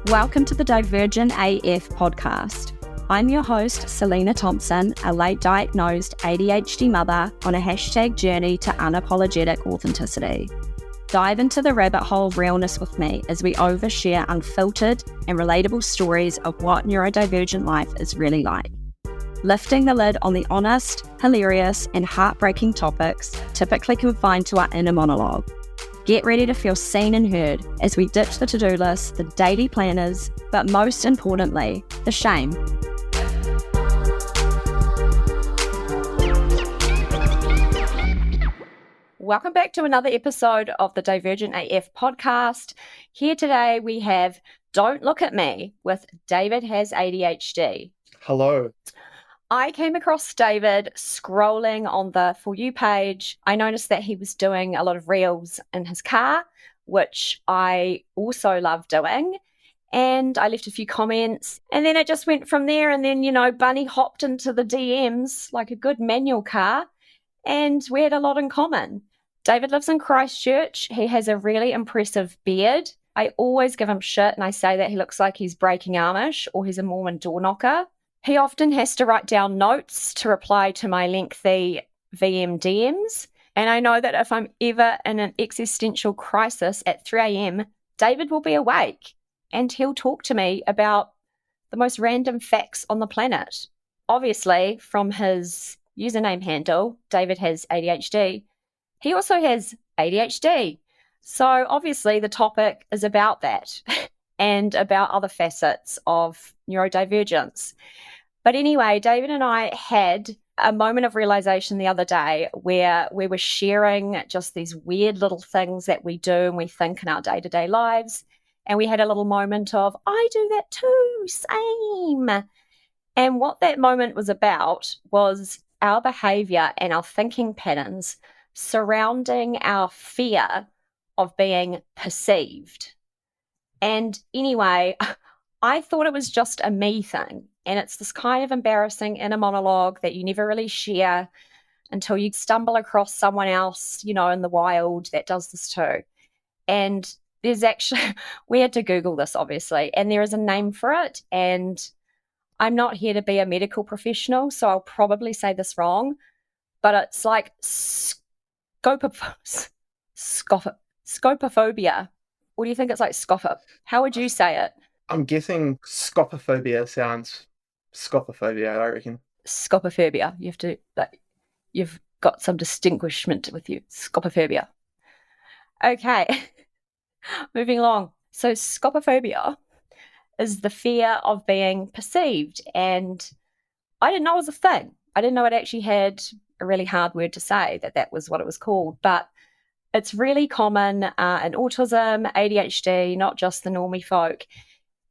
Welcome to the Divergent AF podcast. I'm your host, Selena Thompson, a late diagnosed ADHD mother on a #journey to unapologetic authenticity. Dive into the rabbit hole realness with me as we overshare unfiltered and relatable stories of what neurodivergent life is really like. Lifting the lid on the honest, hilarious, and heartbreaking topics typically confined to our inner monologue. Get ready to feel seen and heard as we ditch the to-do list, the daily planners, but most importantly, the shame. Welcome back to another episode of the Divergent AF podcast. Here today we have Don't Look at Me with David Has ADHD. Hello. I came across David scrolling on the For You page. I noticed that he was doing a lot of reels in his car, which I also love doing. And I left a few comments and then it just went from there. And then, Bunny hopped into the DMs like a good manual car and we had a lot in common. David lives in Christchurch. He has a really impressive beard. I always give him shit and I say that he looks like he's breaking Amish or he's a Mormon door knocker. He often has to write down notes to reply to my lengthy VM DMs. And I know that if I'm ever in an existential crisis at 3 a.m, David will be awake and he'll talk to me about the most random facts on the planet. Obviously, from his username handle, David Has ADHD, he also has ADHD. So obviously the topic is about that and about other facets of neurodivergence. But anyway, David and I had a moment of realization the other day where we were sharing just these weird little things that we do and we think in our day-to-day lives. And we had a little moment of, I do that too, same. And what that moment was about was our behavior and our thinking patterns surrounding our fear of being perceived. And anyway, I thought it was just a me thing. And it's this kind of embarrassing inner monologue that you never really share until you stumble across someone else, in the wild that does this too. And there's actually, we had to Google this obviously, and there is a name for it. And I'm not here to be a medical professional, so I'll probably say this wrong, but it's like scopophobia. What do you think it's like? How would you say it? I'm guessing scopophobia sounds scopophobia, I reckon. Scopophobia. You've got some distinguishment with you. Scopophobia. Okay. Moving along. So scopophobia is the fear of being perceived. And I didn't know it was a thing. I didn't know it actually had a really hard word to say, that was what it was called. But it's really common in autism, ADHD, not just the normie folk.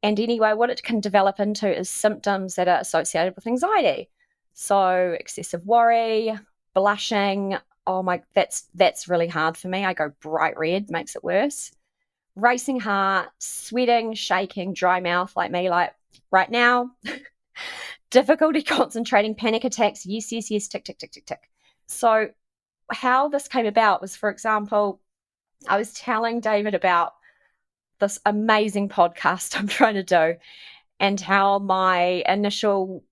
And anyway, what it can develop into is symptoms that are associated with anxiety. So excessive worry, blushing. Oh my, that's really hard for me. I go bright red, makes it worse. Racing heart, sweating, shaking, dry mouth like me, like right now. Difficulty concentrating, panic attacks. Yes, tick, tick, tick, tick, tick. So how this came about was, for example, I was telling David about this amazing podcast I'm trying to do and how my initial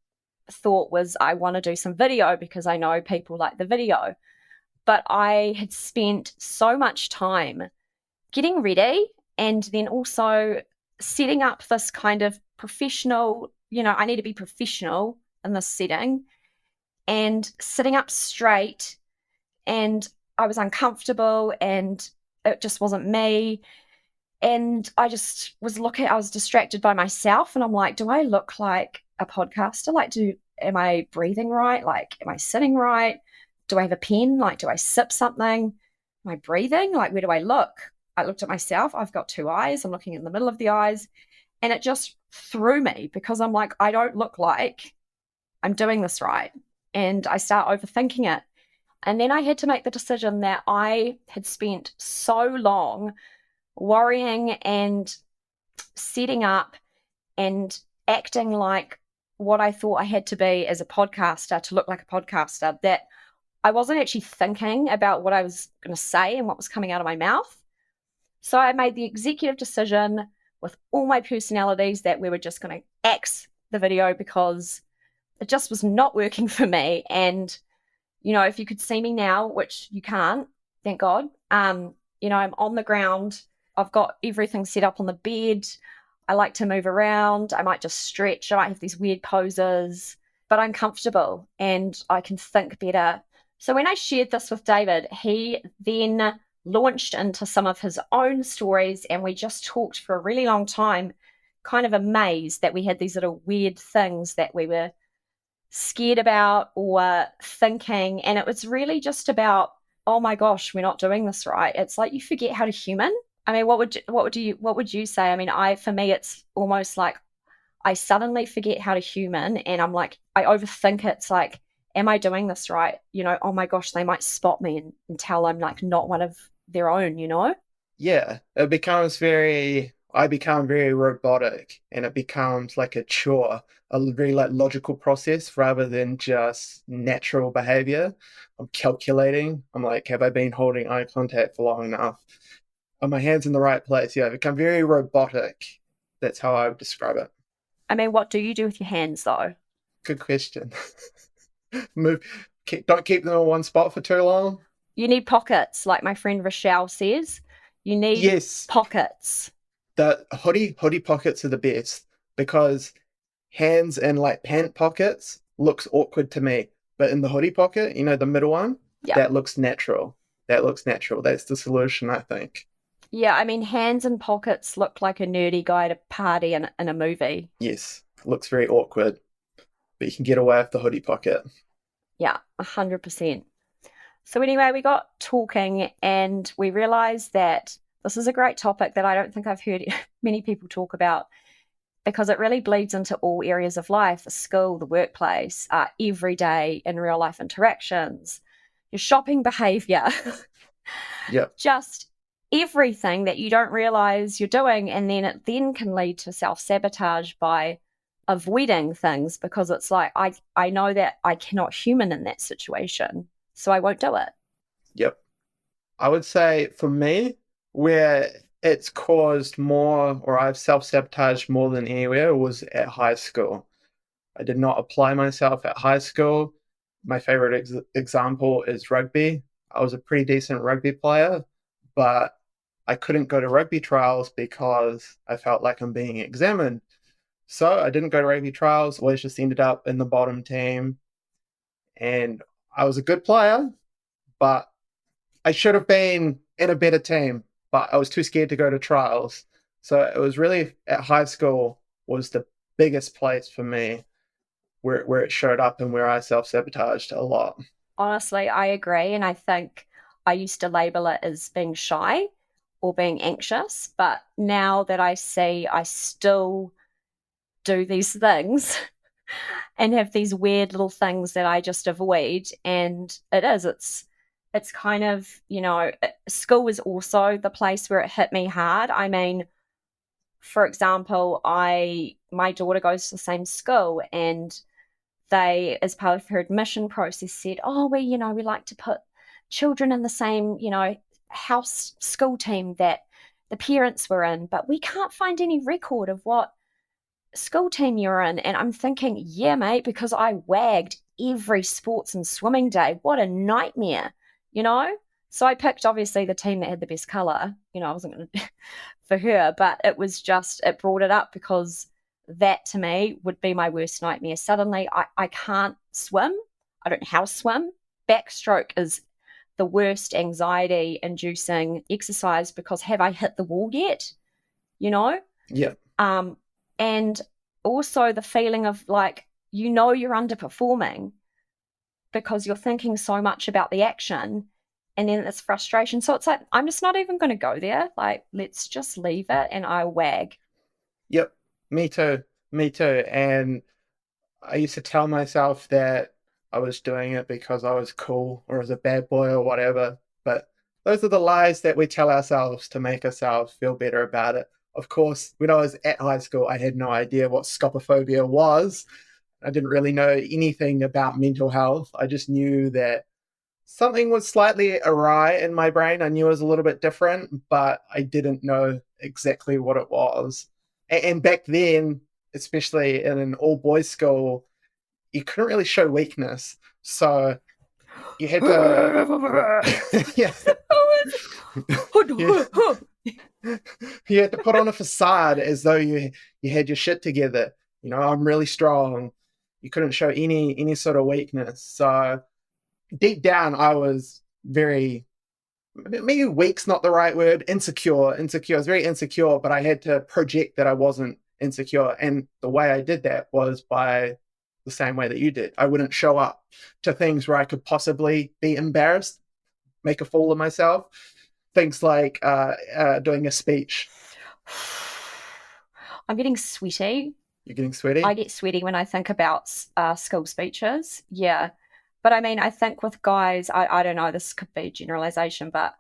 thought was I want to do some video because I know people like the video. But I had spent so much time getting ready and then also setting up this kind of professional, I need to be professional in this setting and sitting up straight, and I was uncomfortable and it just wasn't me. And I just was I was distracted by myself and I'm like, do I look like a podcaster? Am I breathing right? Am I sitting right? Do I have a pen? Do I sip something? Am I breathing? Where do I look? I looked at myself. I've got 2 eyes. I'm looking in the middle of the eyes. And it just threw me because I'm like, I don't look like I'm doing this right. And I start overthinking it. And then I had to make the decision that I had spent so long worrying and setting up and acting like what I thought I had to be as a podcaster to look like a podcaster that I wasn't actually thinking about what I was going to say and what was coming out of my mouth. So I made the executive decision with all my personalities that we were just going to axe the video because it just was not working for me. And, if you could see me now, which you can't, thank God, I'm on the ground. I've got everything set up on the bed. I like to move around. I might just stretch. I might have these weird poses, but I'm comfortable and I can think better. So when I shared this with David, he then launched into some of his own stories and we just talked for a really long time, kind of amazed that we had these little weird things that we were scared about or thinking. And it was really just about, oh my gosh, we're not doing this right. It's like you forget how to human. I mean, what would you say? I mean, for me, it's almost like I suddenly forget how to human and I'm like, I overthink it. It's like, am I doing this right? Oh my gosh, they might spot me and tell I'm like not one of their own. Yeah, I become very robotic and it becomes like a chore, a very like logical process rather than just natural behavior. I'm calculating. I'm like, have I been holding eye contact for long enough? Are my hands in the right place? Yeah, I become very robotic. That's how I would describe it. I mean, what do you do with your hands though? Good question. Move, don't keep them in one spot for too long. You need pockets, like my friend Rochelle says. You need Yes, pockets. the hoodie pockets are the best because hands in like pant pockets looks awkward to me, but in the hoodie pocket, the middle one, Yeah. that looks natural. That's the solution, I think. Yeah, I mean, hands in pockets look like a nerdy guy at a party in a movie. Yes, looks very awkward, but you can get away with the hoodie pocket. Yeah, 100%. So anyway, we got talking and we realized that this is a great topic that I don't think I've heard many people talk about because it really bleeds into all areas of life, the school, the workplace, everyday in real life interactions, your shopping behavior, Yep, just everything that you don't realize you're doing. And then it then can lead to self-sabotage by avoiding things because it's like, I know that I cannot human in that situation, so I won't do it. yep. I would say for me, where it's caused more, or I've self-sabotaged more than anywhere, was at high school. I did not apply myself at high school. My favorite example is rugby. I was a pretty decent rugby player, but I couldn't go to rugby trials because I felt like I'm being examined. So I didn't go to rugby trials, always just ended up in the bottom team. And I was a good player, but I should have been in a better team, but I was too scared to go to trials. So it was really at high school was the biggest place for me where it showed up and where I self-sabotaged a lot. Honestly, I agree. And I think I used to label it as being shy or being anxious. But now that I see I still do these things and have these weird little things that I just avoid. And it's kind of, school was also the place where it hit me hard. I mean, for example, my daughter goes to the same school and they, as part of her admission process, said, oh, we like to put children in the same, house school team that the parents were in, but we can't find any record of what school team you're in. And I'm thinking, yeah, mate, because I wagged every sports and swimming day. What a nightmare, you know? So I picked obviously the team that had the best color. I wasn't going to for her, but it brought it up because that to me would be my worst nightmare. Suddenly I can't swim. I don't know how to swim. Backstroke is the worst anxiety inducing exercise because have I hit the wall yet? You know? Yeah. Um, and also the feeling of like, you're underperforming because you're thinking so much about the action and then it's frustration. So it's like, I'm just not even going to go there. Like, let's just leave it and I wag. Yep. Me too. Me too. And I used to tell myself that I was doing it because I was cool or as a bad boy or whatever. But those are the lies that we tell ourselves to make ourselves feel better about it. Of course, when I was at high school, I had no idea what scopophobia was. I didn't really know anything about mental health. I just knew that something was slightly awry in my brain. I knew it was a little bit different, but I didn't know exactly what it was. And back then, especially in an all boys school, you couldn't really show weakness. So you had to, yeah, you, you had to put on a facade as though you had your shit together. I'm really strong. You couldn't show any sort of weakness. So deep down, I was very, maybe weak's not the right word, insecure. I was very insecure, but I had to project that I wasn't insecure. And the way I did that was by the same way that you did. I wouldn't show up to things where I could possibly be embarrassed, make a fool of myself. Things like doing a speech. I'm getting sweaty. You're getting sweaty? I get sweaty when I think about school speeches. Yeah. But I mean, I think with guys, I don't know, this could be generalization, but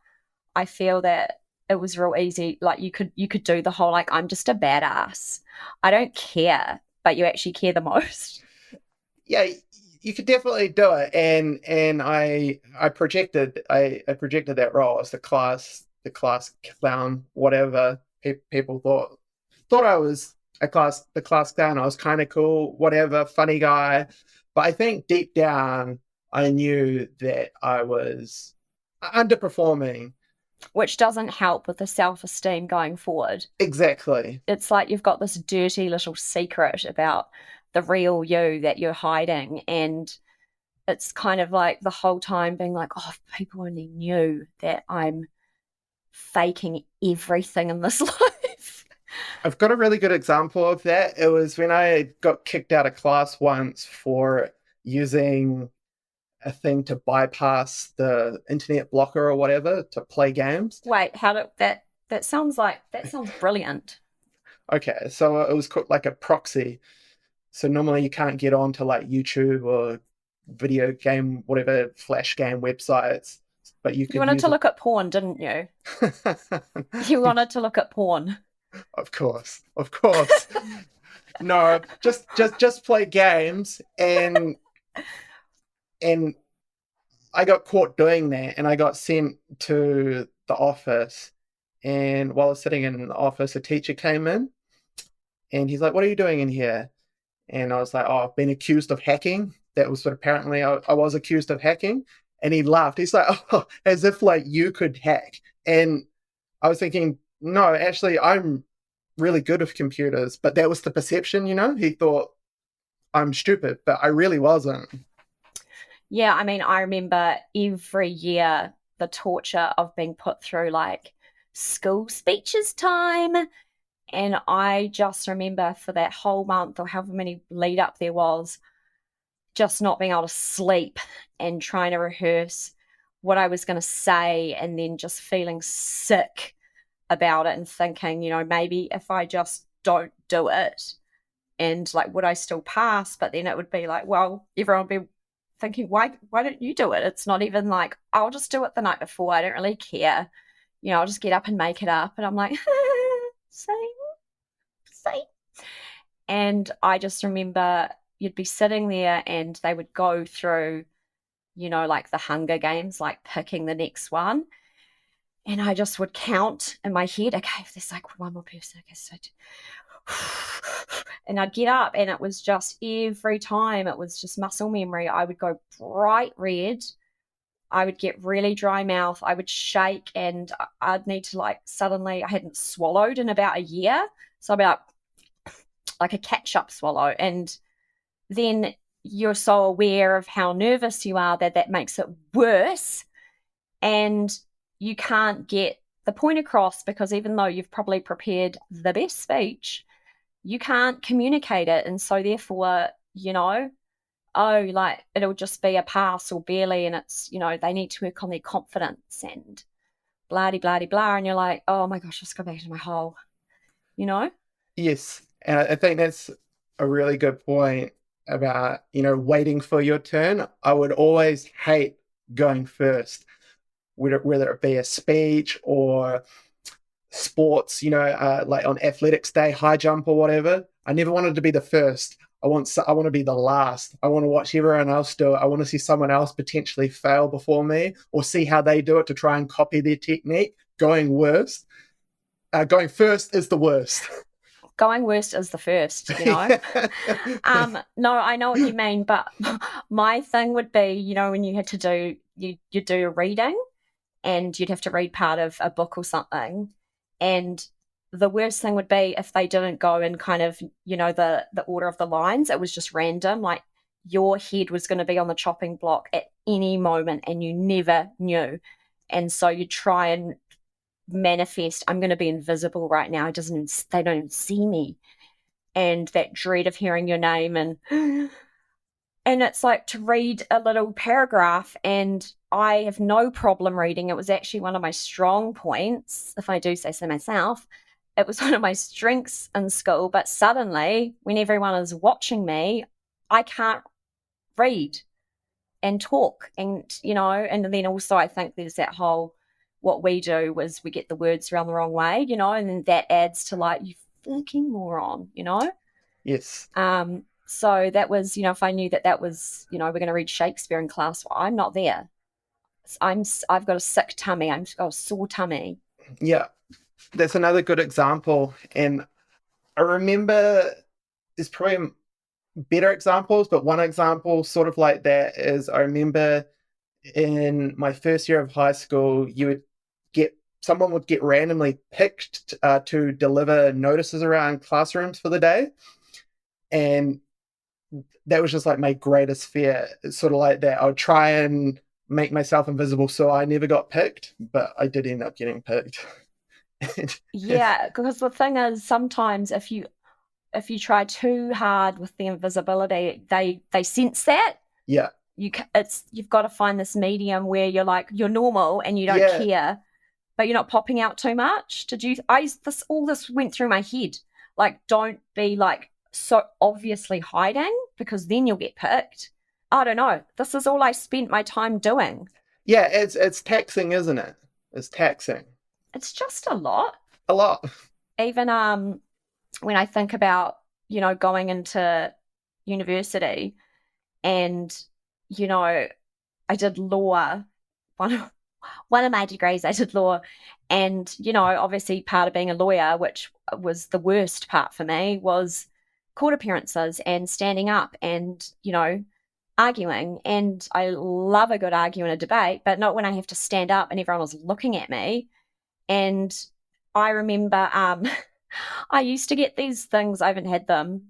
I feel that it was real easy. Like you could do the whole like I'm just a badass. I don't care, but you actually care the most. Yeah, you could definitely do it. And I projected that role as the class clown, whatever. People thought I was the class clown. I was kind of cool, whatever, funny guy. But I think deep down, I knew that I was underperforming. Which doesn't help with the self-esteem going forward. Exactly. It's like you've got this dirty little secret about the real you that you're hiding. And it's kind of like the whole time being like, oh, if people only knew that I'm faking everything in this life. I've got a really good example of that. It was when I got kicked out of class once for using a thing to bypass the internet blocker or whatever to play games. Wait, how did that sounds brilliant. Okay, so it was called like a proxy. So normally you can't get onto like YouTube or video game, whatever, flash game websites, but you You could wanted use to look at porn, didn't you? it. You wanted to look at porn. Of course, of course. No, just play games, and I got caught doing that, and I got sent to the office. And while I was sitting in the office, a teacher came in, and he's like, "What are you doing in here?" And I was like, "Oh, I've been accused of hacking." That was what apparently I was accused of hacking. And he laughed. He's like, "Oh, as if like you could hack." And I was thinking, no, actually, I'm really good with computers. But that was the perception, He thought I'm stupid, but I really wasn't. Yeah, I mean, I remember every year the torture of being put through like school speeches time. And I just remember for that whole month or however many lead up there was, just not being able to sleep and trying to rehearse what I was going to say and then just feeling sick about it and thinking, maybe if I just don't do it and like would I still pass? But then it would be like, well, everyone would be thinking, why don't you do it? It's not even like I'll just do it the night before. I don't really care. I'll just get up and make it up. And I'm like, same, same. And I just remember you'd be sitting there and they would go through, like the Hunger Games, like picking the next one. And I just would count in my head, okay, if there's like one more person, okay, so and I'd get up and it was just every time it was just muscle memory. I would go bright red. I would get really dry mouth. I would shake and I'd need to like suddenly I hadn't swallowed in about a year. So I'd be like a catch-up swallow. And then you're so aware of how nervous you are that makes it worse. And you can't get the point across because even though you've probably prepared the best speech, you can't communicate it. And so therefore, oh, like it'll just be a pass or barely. And it's, they need to work on their confidence and blah, blah, blah. And you're like, oh my gosh, let's go back to my hole, Yes. And I think that's a really good point about, waiting for your turn. I would always hate going first, whether it be a speech or sports, like on athletics day, high jump or whatever. I never wanted to be the first. I want to be the last. I want to watch everyone else do it. I want to see someone else potentially fail before me or see how they do it to try and copy their technique. Going first is the worst. going worst is the first, you know. No, I know what you mean, but my thing would be, you know, when you had to do you do a reading and you'd have to read part of a book or something, and the worst thing would be if they didn't go in kind of, you know, the order of the lines. It was just random, like your head was going to be on the chopping block at any moment and you never knew. And so you try and manifest, I'm going to be invisible right now. They don't even see me. And that dread of hearing your name, and it's like to read a little paragraph, and I have no problem reading. It was actually one of my strong points, if I do say so myself. It was one of my strengths in school, but suddenly when everyone is watching me, I can't read and talk, and you know. And then also I think there's that whole, what we do was we get the words around the wrong way, you know, and then that adds to like, you fucking moron, you know. Yes. So that was, you know, if I knew that that was, you know, we're going to read Shakespeare in class, well, I'm not there. I've got a sick tummy. I've got a sore tummy. Yeah, that's another good example. And I remember there's probably better examples, but one example sort of like that is, I remember in my first year of high school, someone would get randomly picked to deliver notices around classrooms for the day. And that was just like my greatest fear. It's sort of like that. I would try and make myself invisible so I never got picked, but I did end up getting picked. Yeah, because the thing is, sometimes if you try too hard with the invisibility, they sense that. Yeah. You've got to find this medium where you're like, you're normal and you don't Yeah. care, but you're not popping out too much. All this went through my head. Like, don't be like so obviously hiding, because then you'll get picked. I don't know. This is all I spent my time doing. Yeah, it's taxing, isn't it? It's taxing. It's just a lot. A lot. Even when I think about, you know, going into university, and, you know, I did law. One of my degrees, I did law. And, you know, obviously part of being a lawyer, which was the worst part for me, was court appearances and standing up and, you know, arguing. And I love a good argument, a debate, but not when I have to stand up and everyone was looking at me. And I remember I used to get these things. I haven't had them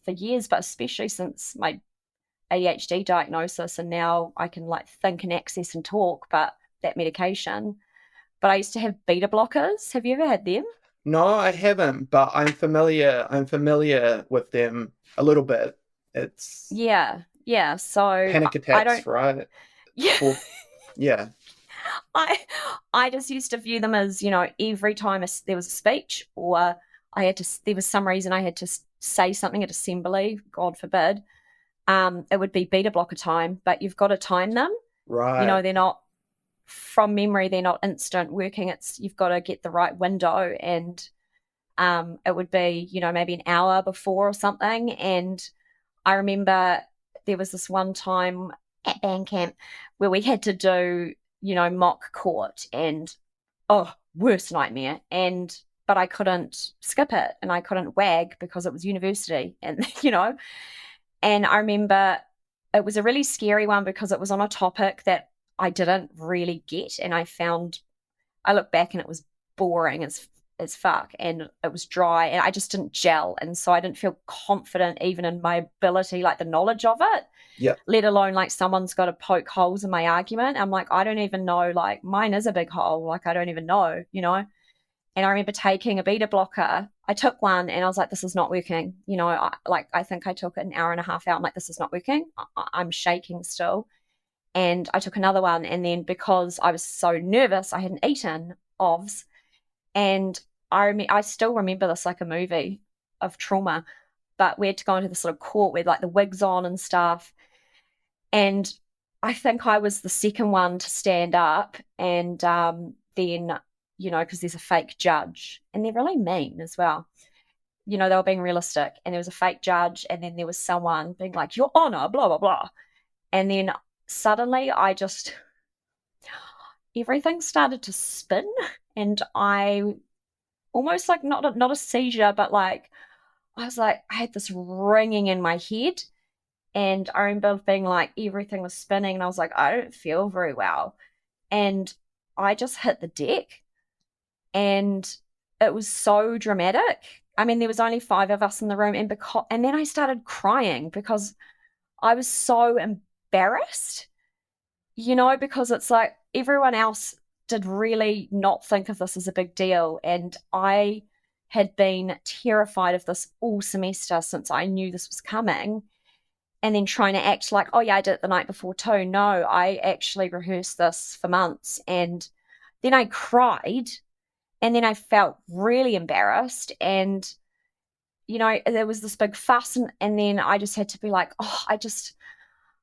for years, but especially since my ADHD diagnosis, and now I can like think and access and talk, but that medication. But I used to have beta blockers. Have you ever had them? No, I haven't, but I'm familiar. I'm familiar with them a little bit. It's Yeah. So panic I attacks, don't. right? Yeah, Yeah. I I just used to view them as, you know, every time there was a speech, or there was some reason I had to say something at assembly, God forbid, it would be beta blocker time. But you've got to time them. You know, Right. they're not, from memory, they're not instant working. You've got to get the right window, and it would be, you know, maybe an hour before or something. And I remember there was this one time at band camp where we had to do, you know, mock court, and worst nightmare. And but I couldn't skip it and I couldn't wag because it was university, and you know. And I remember it was a really scary one because it was on a topic that I didn't really get, and I look back and it was boring as fuck, and it was dry, and I just didn't gel, and so I didn't feel confident even in my ability, like the knowledge of it, Yeah. let alone like someone's got to poke holes in my argument. I'm like, I don't even know, like mine is a big hole, like I don't even know, you know. And I remember taking a beta blocker. I took one and I was like, this is not working. You know, I think I took it an hour and a half out. I'm like, this is not working. I'm shaking still. And I took another one. And then because I was so nervous, I hadn't eaten OVS. And I still remember this like a movie of trauma. But we had to go into this little court with like the wigs on and stuff. And I think I was the second one to stand up. And then, you know, because there's a fake judge, and they're really mean as well. You know, they were being realistic, and there was a fake judge, and then there was someone being like, Your Honor, blah, blah, blah. And then suddenly everything started to spin, and almost like not a seizure, but like I was like, I had this ringing in my head. And I remember being like, everything was spinning, and I was like, I don't feel very well. And I just hit the deck, and it was so dramatic. I mean, there was only five of us in the room, and then I started crying because I was so embarrassed, because it's like everyone else did really not think of this as a big deal, and I had been terrified of this all semester since I knew this was coming, and then trying to act like, oh yeah, I did it the night before too. No, I actually rehearsed this for months. And then I cried, and then I felt really embarrassed. And, there was this big fuss. And then I just had to be like, oh, I just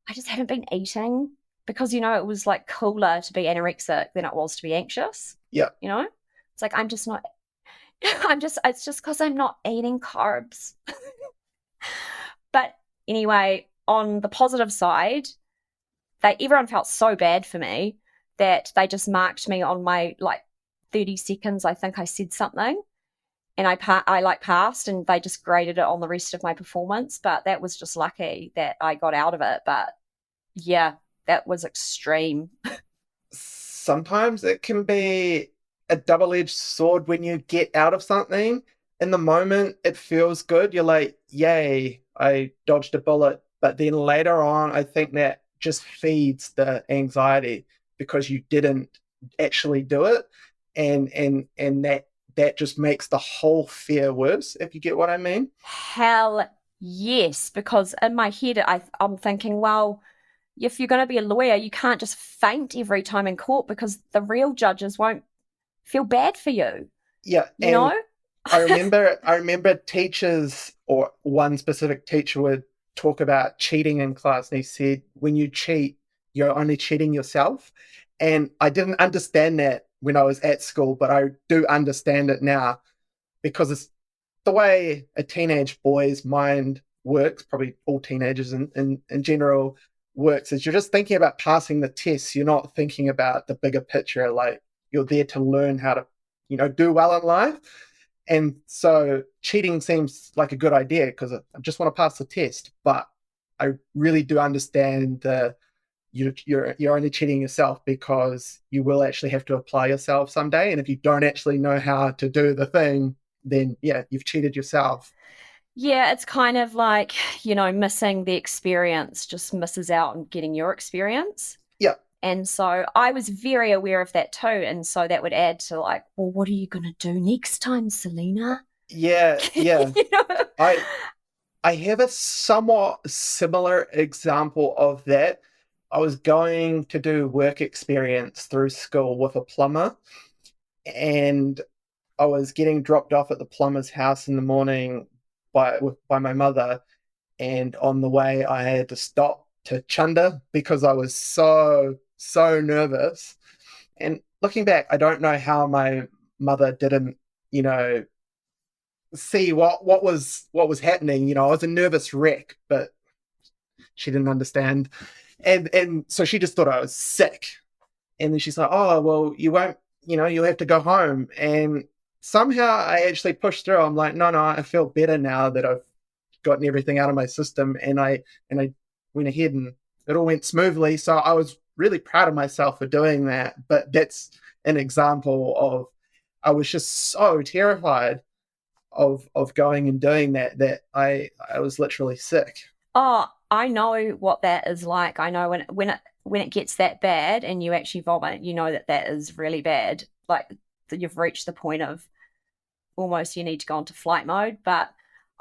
haven't been eating because, it was like cooler to be anorexic than it was to be anxious. Yeah. It's like, I'm just not, it's just because I'm not eating carbs. But anyway, on the positive side, everyone felt so bad for me that they just marked me on my like 30 seconds. I think I said something, and I passed, and they just graded it on the rest of my performance. But that was just lucky that I got out of it. But yeah, that was extreme. Sometimes it can be a double-edged sword when you get out of something. In the moment, it feels good. You're like, yay, I dodged a bullet. But then later on, I think that just feeds the anxiety because you didn't actually do it. And that just makes the whole fear worse, if you get what I mean. Hell yes, because in my head, I'm thinking, well, if you're going to be a lawyer, you can't just faint every time in court because the real judges won't feel bad for you, Yeah, you and know? I remember teachers, or one specific teacher would talk about cheating in class, and he said, when you cheat, you're only cheating yourself. And I didn't understand that when I was at school, but I do understand it now because it's the way a teenage boy's mind works, probably all teenagers in general works, is you're just thinking about passing the tests. You're not thinking about the bigger picture. Like, you're there to learn how to, do well in life. And so cheating seems like a good idea because I just want to pass the test. But I really do understand you're only cheating yourself because you will actually have to apply yourself someday. And if you don't actually know how to do the thing, then yeah, you've cheated yourself. Yeah, it's kind of like, missing the experience just misses out on getting your experience. Yeah, And so I was very aware of that too. And so that would add to like, well, what are you going to do next time, Selena? yeah, yeah. you know? I I have a somewhat similar example of that. I was going to do work experience through school with a plumber, and I was getting dropped off at the plumber's house in the morning by my mother, and on the way I had to stop to chunder because I was so nervous. And looking back, I don't know how my mother didn't, you know, see what was happening. I was a nervous wreck, but she didn't understand. And so she just thought I was sick. And then she's like, "Oh, well, you won't, you'll have to go home." And somehow I actually pushed through. I'm like, "No, no, I feel better now that I've gotten everything out of my system." And I went ahead, and it all went smoothly. So I was really proud of myself for doing that. But that's an example of, I was just so terrified of going and doing that I was literally sick. Oh, I know what that is like. I know when it gets that bad and you actually vomit, you know that is really bad. Like that you've reached the point of almost you need to go into flight mode. But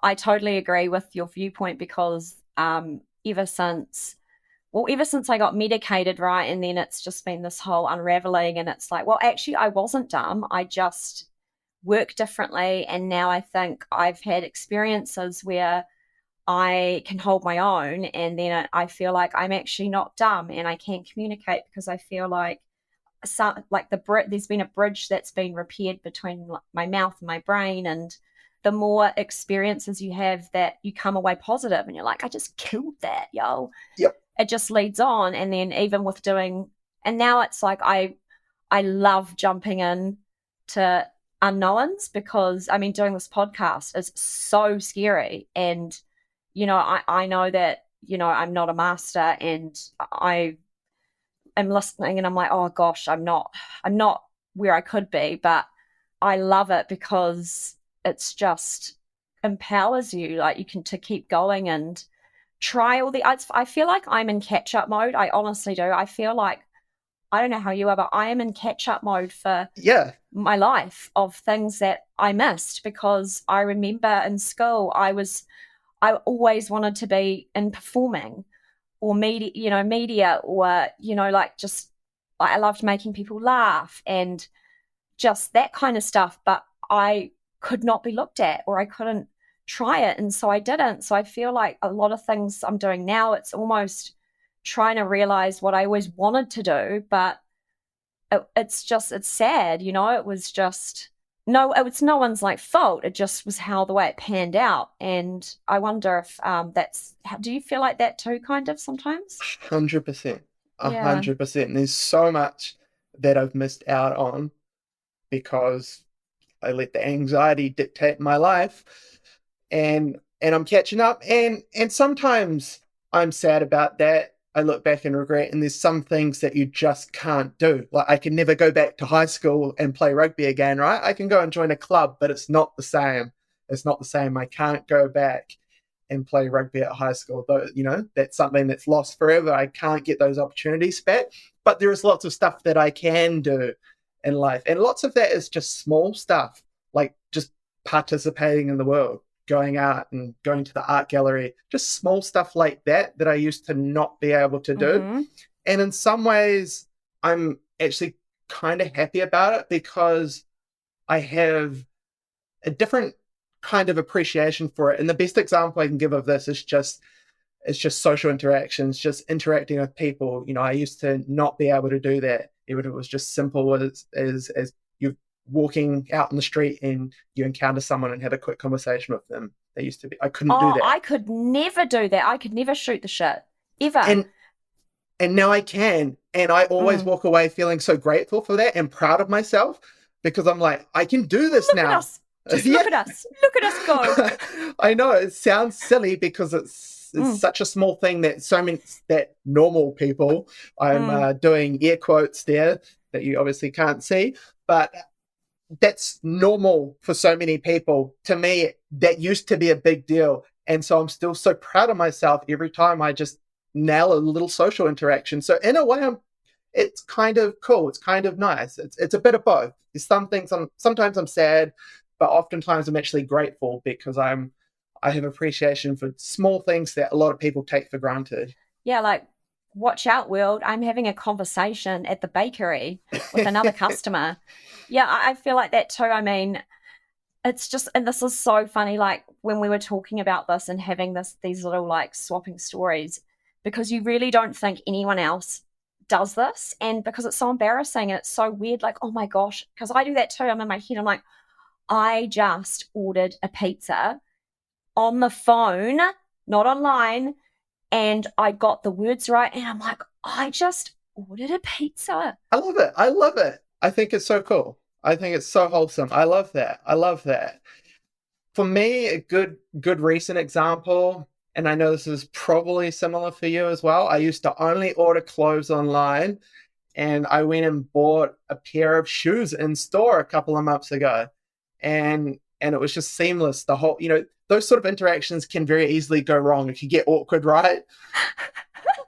I totally agree with your viewpoint because ever since ever since I got medicated, right, and then it's just been this whole unraveling, and it's like, well, actually, I wasn't dumb. I just work differently, and now I think I've had experiences where I can hold my own, and then I feel like I'm actually not dumb, and I can communicate because I feel like there's been a bridge that's been repaired between my mouth and my brain, and the more experiences you have, that you come away positive, and you're like, I just killed that, yo. Yep. It just leads on, and then even with doing, and now it's like I love jumping in to unknowns, because I mean, doing this podcast is so scary. And, I know that, I'm not a master, and I am listening and I'm like, oh gosh, I'm not where I could be, but I love it because it's just empowers you, like you can to keep going and try all the. I feel like I'm in catch up mode. I honestly do. I feel like, I don't know how you are, but I am in catch up mode for Yeah, my life of things that I missed, because I remember in school I always wanted to be in performing or media, or, like just, I loved making people laugh and just that kind of stuff. But I could not be looked at, or I couldn't try it. And so I didn't. So I feel like a lot of things I'm doing now, it's almost trying to realize what I always wanted to do, but it's sad, it was just, no, it's no one's like fault. It just was how the way it panned out. And I wonder if do you feel like that too, kind of sometimes? 100%. Yeah. 100%. There's so much that I've missed out on because I let the anxiety dictate my life, and I'm catching up, and sometimes I'm sad about that. I look back and regret, and there's some things that you just can't do. Like I can never go back to high school and play rugby again, right? I can go and join a club, but it's not the same. It's not the same. I can't go back and play rugby at high school. Though, that's something that's lost forever. I can't get those opportunities back. But there is lots of stuff that I can do in life. And lots of that is just small stuff, like just participating in the world, going out and going to the art gallery, just small stuff like that I used to not be able to do. Mm-hmm. And in some ways, I'm actually kind of happy about it because I have a different kind of appreciation for it. And the best example I can give of this is just social interactions, just interacting with people. I used to not be able to do that, even if it was just simple as you walking out in the street and you encounter someone and have a quick conversation with them. They used to be, I couldn't do Oh, that. I could never do that. I could never shoot the shit ever. And now I can, and I always Mm. walk away feeling so grateful for that and proud of myself because I'm like, I can do this Look at now. us. Just Yeah. look at us. Look at us go. I know it sounds silly because it's Mm. such a small thing that normal people, I'm Mm. doing air quotes there that you obviously can't see, but that's normal for so many people. To me, that used to be a big deal. And so I'm still so proud of myself every time I just nail a little social interaction. So in a way, it's kind of cool. It's kind of nice. It's a bit of both. There's some things sometimes I'm sad, but oftentimes I'm actually grateful because I have appreciation for small things that a lot of people take for granted. Yeah, like, watch out, world. I'm having a conversation at the bakery with another customer. Yeah, I feel like that too. I mean, it's just, and this is so funny, like when we were talking about this and having these little like swapping stories, because you really don't think anyone else does this. And because it's so embarrassing and it's so weird, like, oh my gosh, because I do that too. I'm in my head, I'm like, I just ordered a pizza on the phone, not online, and I got the words right. And I'm like, I just ordered a pizza. I love it. I love it. I think it's so cool. I think it's so wholesome. I love that. I love that. For me, a good recent example, and I know this is probably similar for you as well. I used to only order clothes online, and I went and bought a pair of shoes in store a couple of months ago, and it was just seamless. The whole, those sort of interactions can very easily go wrong. It can get awkward, right?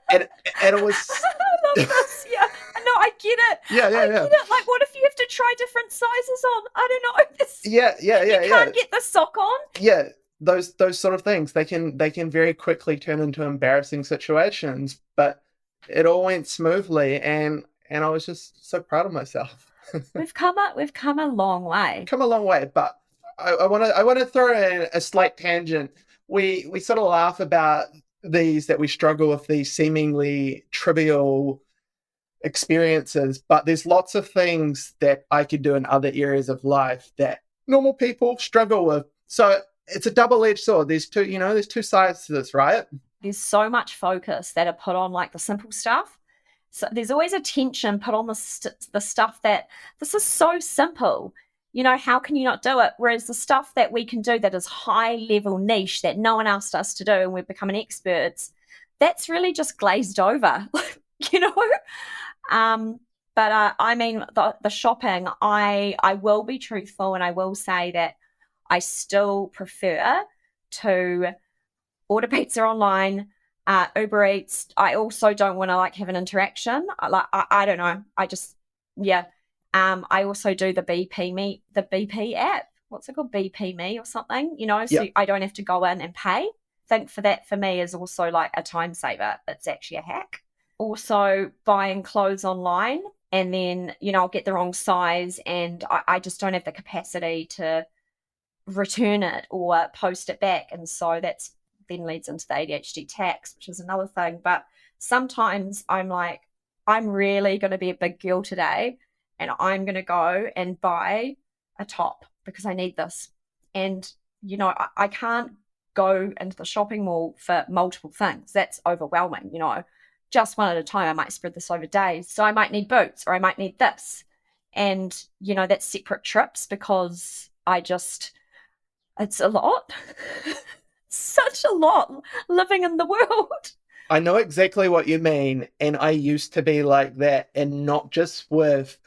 And and it was I love this. Yeah. No, I get it. yeah, I yeah, get yeah. it. Like, what if you have to try different sizes on? I don't know. Yeah, yeah, You yeah, yeah. can't get the sock on. Yeah, those sort of things, they can very quickly turn into embarrassing situations, but it all went smoothly, and I was just so proud of myself. We've come a long way. Come a long way, but I want to throw in a slight tangent. We sort of laugh about that we struggle with these seemingly trivial experiences, but there's lots of things that I could do in other areas of life that normal people struggle with. So it's a double-edged sword. There's two sides to this, right? There's so much focus that are put on like the simple stuff. So there's always attention put on the stuff that this is so simple. how can you not do it? Whereas the stuff that we can do that is high level niche that no one asked us to do and we're becoming experts, that's really just glazed over, you know? Um, but I mean, the shopping, I will be truthful and I will say that I still prefer to order pizza online, Uber Eats. I also don't want to like have an interaction. I don't know. I just yeah. I also do the BP app. What's it called? BP Me or something? Yeah. So I don't have to go in and pay. I think for that for me is also like a time saver. It's actually a hack. Also buying clothes online and then I'll get the wrong size and I just don't have the capacity to return it or post it back. And so that's then leads into the ADHD tax, which is another thing. But sometimes I'm like, I'm really going to be a big girl today and I'm going to go and buy a top because I need this. And, I can't go into the shopping mall for multiple things. That's overwhelming, just one at a time. I might spread this over days. So I might need boots or I might need this. And, that's separate trips because it's a lot. Such a lot living in the world. I know exactly what you mean. And I used to be like that, and not just with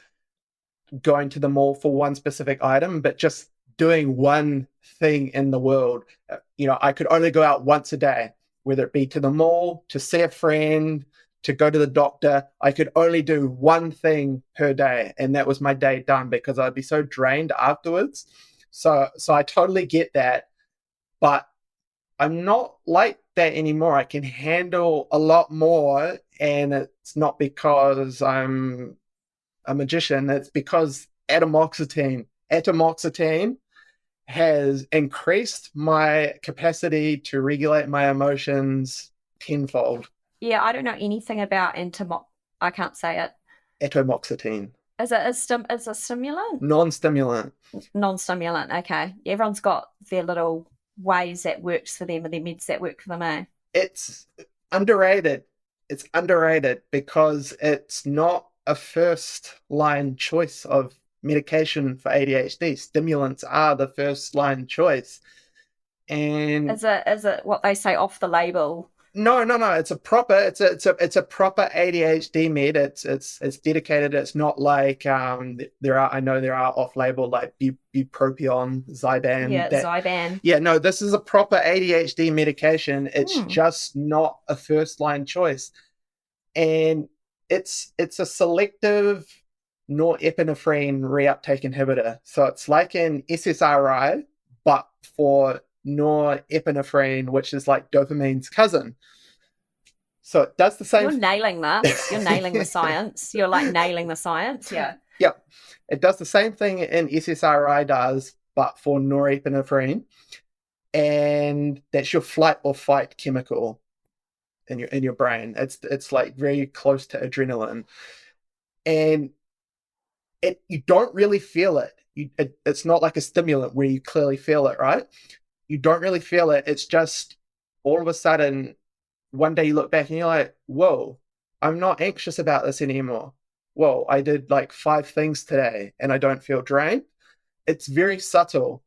going to the mall for one specific item, but just doing one thing in the world. I could only go out once a day, whether it be to the mall, to see a friend, to go to the doctor. I could only do one thing per day, and that was my day done because I'd be so drained afterwards. So I totally get that, but I'm not like that anymore. I can handle a lot more, and it's not because I'm a magician. It's because atomoxetine has increased my capacity to regulate my emotions tenfold. Yeah, I don't know anything about I can't say it. Atomoxetine, Is a stimulant? non-stimulant. Non-stimulant. Okay. Everyone's got their little ways that works for them and their meds that work for them, eh? It's underrated. It's underrated because it's not a first line choice of medication for ADHD. Stimulants are the first line choice. And Is it what they say off the label? no, no, no. It's a proper ADHD med. It's dedicated. It's not like I know there are off label like bupropion, Zyban. Yeah, Zyban. Yeah, no, this is a proper ADHD medication. It's Hmm. just not a first line choice, and it's a selective norepinephrine reuptake inhibitor. So it's like an SSRI, but for norepinephrine, which is like dopamine's cousin. So it does the same. You're nailing this. You're nailing the science. You're like nailing the science. Yeah. Yep. It does the same thing an SSRI does, but for norepinephrine. And that's your flight or fight chemical in your brain. It's like very close to adrenaline. And you don't really feel it. It's not like a stimulant where you clearly feel it, right? You don't really feel it. It's just all of a sudden, one day you look back and you're like, whoa, I'm not anxious about this anymore. Whoa, I did like 5 things today and I don't feel drained. It's very subtle.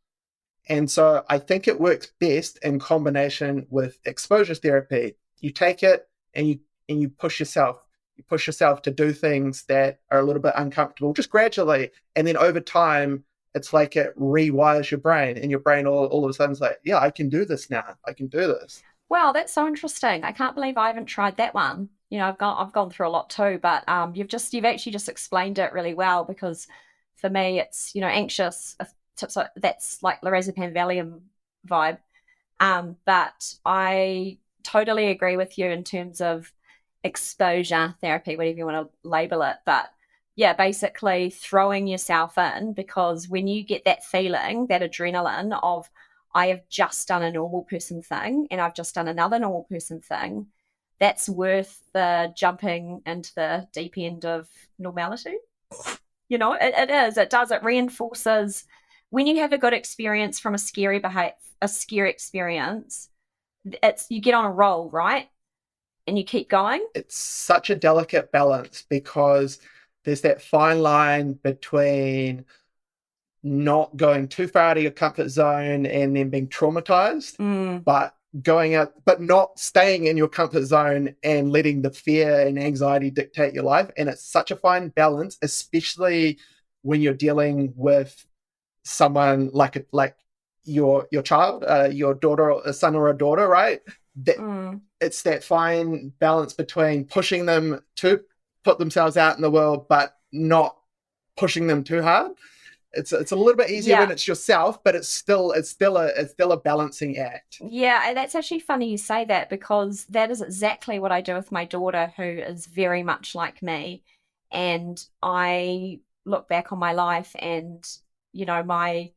And so I think it works best in combination with exposure therapy. You take it and you push yourself. You push yourself to do things that are a little bit uncomfortable, just gradually. And then over time, it's like it rewires your brain, and your brain all of a sudden is like, yeah, I can do this now. I can do this. Wow, that's so interesting. I can't believe I haven't tried that one. I've gone through a lot too, but you've actually just explained it really well because for me it's anxious. So that's like lorazepam Valium vibe. But I totally agree with you in terms of exposure therapy, whatever you want to label it. But yeah, basically throwing yourself in because when you get that feeling, that adrenaline of I have just done a normal person thing and I've just done another normal person thing, that's worth the jumping into the deep end of normality. It is. It does. It reinforces when you have a good experience from a scary experience. It's you get on a roll, right? And you keep going. It's such a delicate balance because there's that fine line between not going too far out of your comfort zone and then being traumatized, Mm. but going out, but not staying in your comfort zone and letting the fear and anxiety dictate your life. And it's such a fine balance, especially when you're dealing with someone like your child, your daughter, a son or a daughter, right? That Mm. it's that fine balance between pushing them to put themselves out in the world, but not pushing them too hard. It's a little bit easier when Yeah. it's yourself, but it's still a balancing act. Yeah, and that's actually funny you say that because that is exactly what I do with my daughter, who is very much like me. And I look back on my life and, my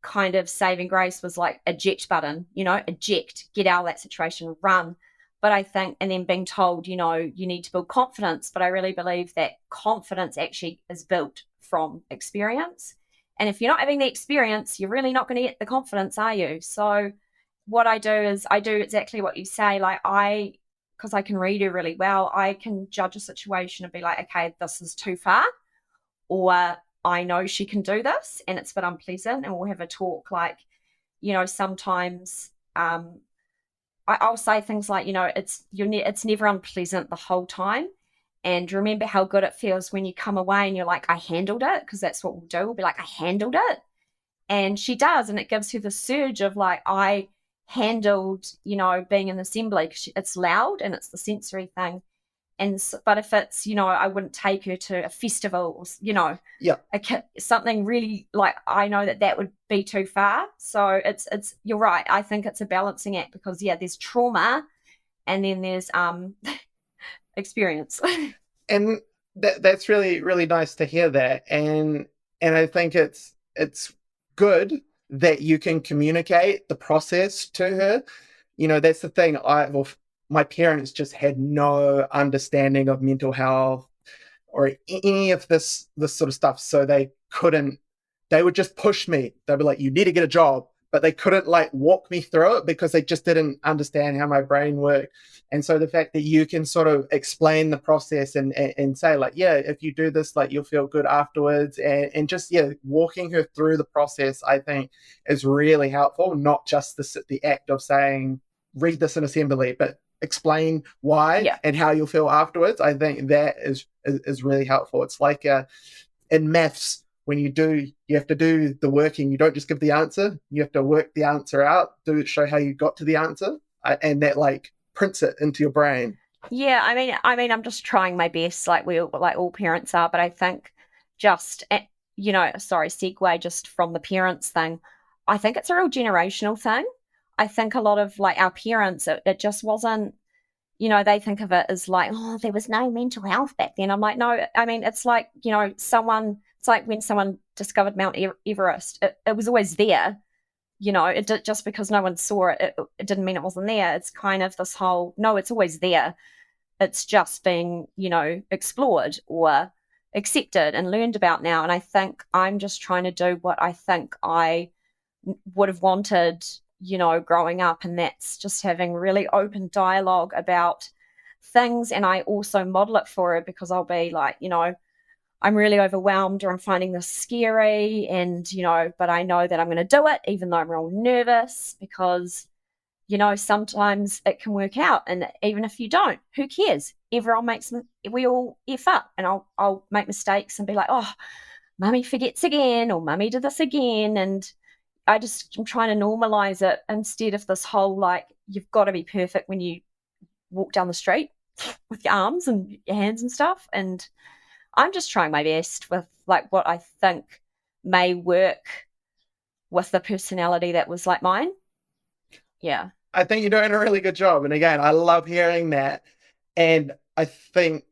kind of saving grace was like eject button, eject, get out of that situation, run. But I think, and then being told, you need to build confidence. But I really believe that confidence actually is built from experience. And if you're not having the experience, you're really not going to get the confidence, are you? So what I do is I do exactly what you say. Like because I can read her really well, I can judge a situation and be like, okay, this is too far, or I know she can do this and it's a bit unpleasant, and we'll have a talk. Like, sometimes I'll say things like, it's never unpleasant the whole time. And remember how good it feels when you come away and you're like, I handled it, because that's what we'll do. We'll be like, I handled it. And she does, and it gives her the surge of like, I handled, being in assembly, because it's loud and it's the sensory thing. But if it's, I wouldn't take her to a festival, or, Yeah. something really, like, I know that would be too far. So it's you're right. I think it's a balancing act, because there's trauma, and then there's experience. And that's really really nice to hear that. And I think it's good that you can communicate the process to her. That's the thing. My parents just had no understanding of mental health or any of this sort of stuff, so they would just push me. They'd be like, you need to get a job, but they couldn't like walk me through it because they just didn't understand how my brain worked. And so the fact that you can sort of explain the process and say like, yeah, if you do this, like you'll feel good afterwards, and just walking her through the process, I think is really helpful. Not just the act of saying read this in assembly, but explain why Yeah. and how you'll feel afterwards. I think that is really helpful. It's like in maths, when you have to do the working. You don't just give the answer. You have to work the answer out, show how you got to the answer, and that like prints it into your brain. Yeah, I'm just trying my best, like all parents are. But I think just, sorry, segue just from the parents thing. I think it's a real generational thing. I think a lot of like our parents, it just wasn't, they think of it as like, oh, there was no mental health back then. I'm like, no, it's like, it's like when someone discovered Mount Everest, it was always there. Just because no one saw it didn't mean it wasn't there. It's kind of this whole, no, it's always there. It's just being, explored or accepted and learned about now. And I think I'm just trying to do what I think I would have wanted, growing up. And that's just having really open dialogue about things. And I also model it for her, because I'll be like, I'm really overwhelmed, or I'm finding this scary. And, but I know that I'm going to do it, even though I'm real nervous, because sometimes it can work out. And even if you don't, who cares? We all F up, and I'll make mistakes and be like, oh, mummy forgets again, or mummy did this again. And I'm trying to normalize it, instead of this whole, like, you've got to be perfect when you walk down the street with your arms and your hands and stuff. And I'm just trying my best with like what I think may work with the personality that was like mine. Yeah. I think you're doing a really good job. And again, I love hearing that. And I think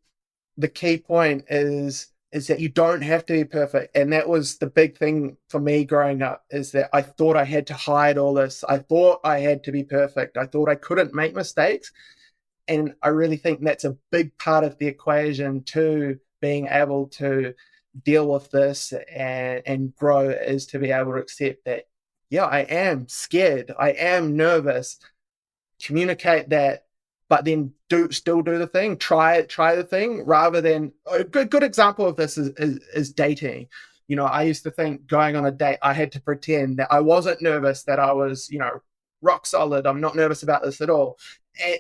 the key point is that you don't have to be perfect. And that was the big thing for me growing up, is that I thought I had to hide all this. I thought I had to be perfect. I thought I couldn't make mistakes. And I really think that's a big part of the equation to being able to deal with this and grow, is to be able to accept that, yeah, I am scared. I am nervous. Communicate that, but then still do the thing. Try the thing, rather than a good example of this is dating. I used to think going on a date, I had to pretend that I wasn't nervous, that I was, rock solid. I'm not nervous about this at all.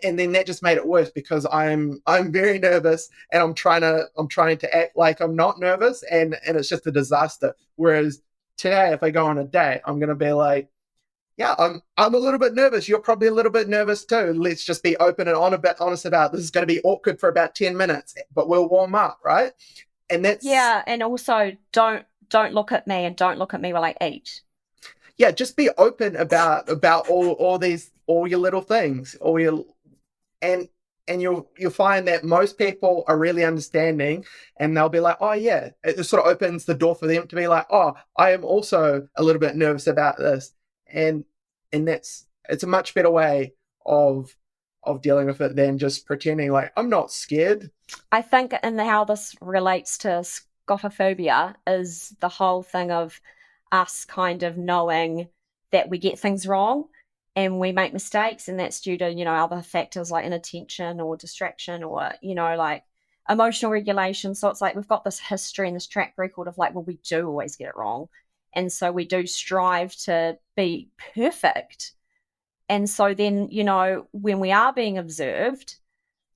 And then that just made it worse because I'm very nervous and I'm trying to act like I'm not nervous, and it's just a disaster. Whereas today, if I go on a date, I'm gonna be like, yeah, I'm a little bit nervous. You're probably a little bit nervous too. Let's just be open and honest about this. Is going to be awkward for about 10 minutes, but we'll warm up, right? And that's Yeah, and also don't look at me and don't look at me while I eat. yeah, just be open about all your little things, and you'll find that most people are really understanding, and they'll be like, oh yeah, it sort of opens the door for them to be like, oh, I am also a little bit nervous about this, and it's a much better way of dealing with it than just pretending like I'm not scared. I think, and how this relates to scopophobia is the whole thing of us kind of knowing that we get things wrong and we make mistakes, and that's due to, other factors like inattention or distraction or, like emotional regulation. So it's like we've got this history and this track record of like, well, we do always get it wrong. And so we do strive to be perfect. And so then, when we are being observed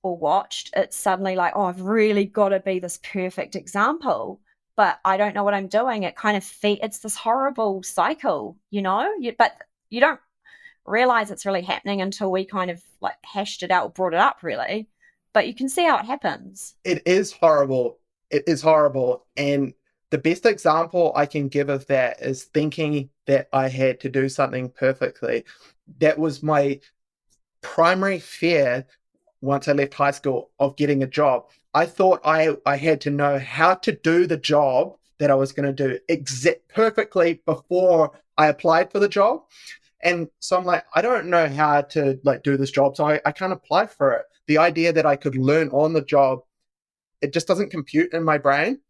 or watched, it's suddenly like, oh, I've really got to be this perfect example, but I don't know what I'm doing. It kind of it's this horrible cycle, but you don't realize it's really happening until we kind of like hashed it out, brought it up really. But you can see how it happens. It is horrible. It is horrible. And the best example I can give of that is thinking that I had to do something perfectly. That was my primary fear once I left high school of getting a job. I thought I had to know how to do the job that I was going to do perfectly before I applied for the job. And so I'm like, I don't know how to like do this job, so I can't apply for it. The idea that I could learn on the job, it just doesn't compute in my brain.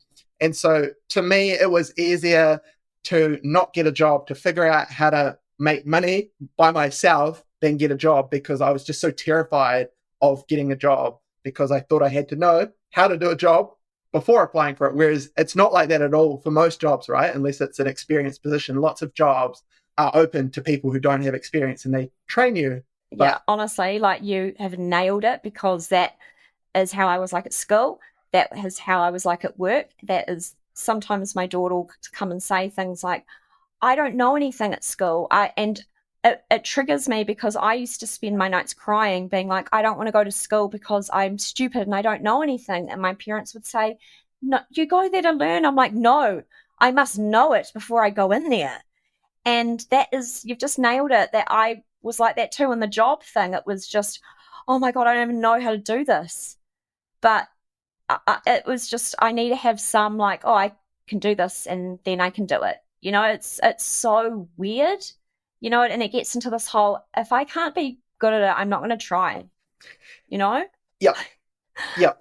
And so to me, it was easier to not get a job, to figure out how to make money by myself than get a job, because I was just so terrified of getting a job because I thought I had to know how to do a job before applying for it. Whereas it's not like that at all for most jobs, right? Unless it's an experienced position. Lots of jobs are open to people who don't have experience and they train you. Yeah, But honestly, like you have nailed it, because that is how I was like at school. That is how I was like at work. That is sometimes my daughter will come and say things like, I don't know anything at school. And it triggers me because I used to spend my nights crying, being like, I don't want to go to school because I'm stupid and I don't know anything. And my parents would say, no, you go there to learn. I'm like, no, I must know it before I go in there. And that is, you've just nailed it. That I was like that too in the job thing. It was just, oh my God, I don't even know how to do this. But it was just, I need to have some like, oh, I can do this and then I can do it. It's so weird, and it gets into this whole, if I can't be good at it, I'm not going to try, you know? yeah, yeah.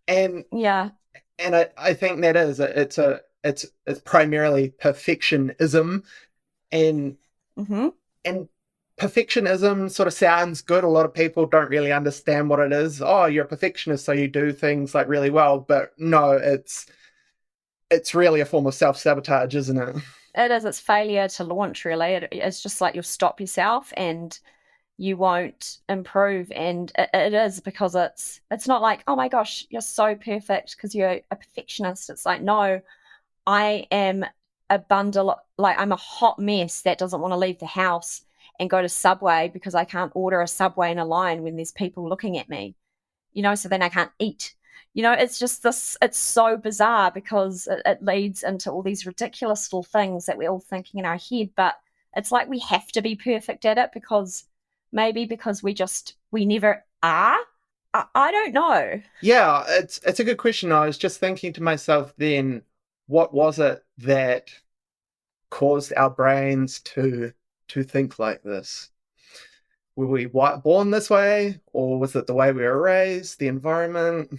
And Yeah. I think that is it's primarily perfectionism, and Mm-hmm. and perfectionism sort of sounds good. A lot of people don't really understand what it is. Oh, you're a perfectionist, so you do things like really well. But no, it's really a form of self-sabotage, isn't it? It is. It's failure to launch, really. It's just like you'll stop yourself and you won't improve. And it is because it's not like, oh my gosh, you're so perfect because you're a perfectionist. It's like, no, I am a bundle, like I'm a hot mess that doesn't want to leave the house and go to Subway because I can't order a Subway in a line when there's people looking at me, so then I can't eat. It's just this, it's so bizarre because it leads into all these ridiculous little things that we're all thinking in our head. But it's like we have to be perfect at it because we never are. I don't know. Yeah, it's a good question. I was just thinking to myself then, what was it that caused our brains to think like this? Were we born this way, or was it the way we were raised, the environment,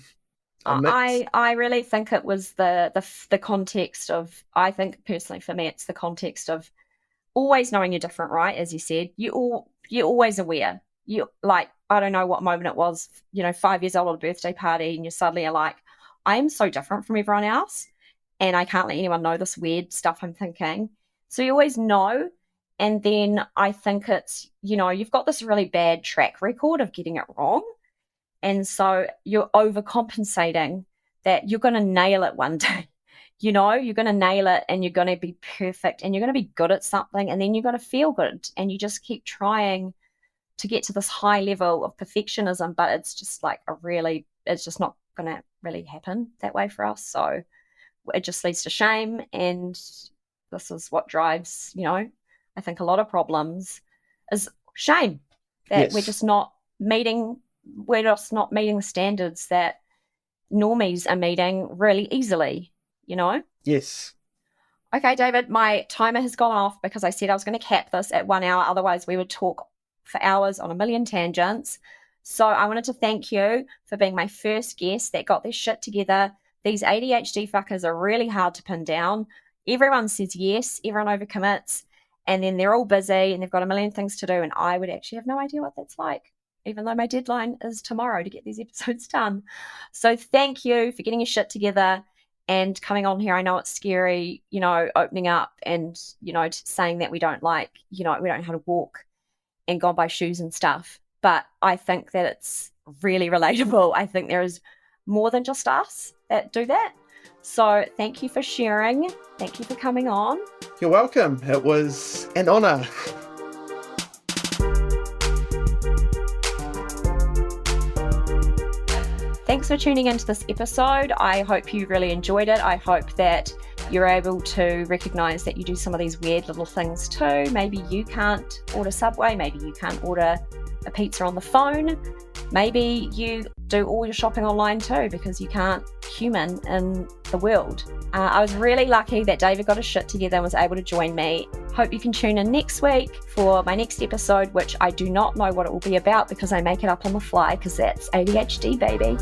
a mix? I really think it was the context of, I think personally for me it's the context of always knowing you're different, right? As you said, you're always aware. You like, I don't know what moment it was, 5 years old at a birthday party, and you suddenly are like, I am so different from everyone else. and I can't let anyone know this weird stuff I'm thinking. So you always know. And then I think it's, you've got this really bad track record of getting it wrong. And so you're overcompensating that you're going to nail it one day. You're going to nail it and you're going to be perfect and you're going to be good at something, and then you're going to feel good, and you just keep trying to get to this high level of perfectionism, but it's just it's just not going to really happen that way for us. So it just leads to shame, and this is what drives, I think a lot of problems is shame, that Yes. we're just not meeting the standards that normies are meeting really easily, Yes. Okay, David, my timer has gone off because I said I was going to cap this at 1 hour. Otherwise, we would talk for hours on a million tangents. So I wanted to thank you for being my first guest that got this shit together. These ADHD fuckers are really hard to pin down. Everyone says yes, everyone overcommits, and then they're all busy and they've got a million things to do, and I would actually have no idea what that's like, even though my deadline is tomorrow to get these episodes done. So thank you for getting your shit together and coming on here. I know it's scary, opening up and, saying that we don't we don't know how to walk and go and buy shoes and stuff. But I think that it's really relatable. I think there is more than just us that do that. So thank you for sharing. Thank you for coming on. You're welcome. It was an honor. Thanks for tuning into this episode. I hope you really enjoyed it. I hope that you're able to recognize that you do some of these weird little things too. Maybe you can't order Subway. Maybe you can't order a pizza on the phone. Maybe you do all your shopping online too because you can't human in the world. I was really lucky that David got his shit together and was able to join me. Hope you can tune in next week for my next episode, which I do not know what it will be about because I make it up on the fly because that's ADHD, baby.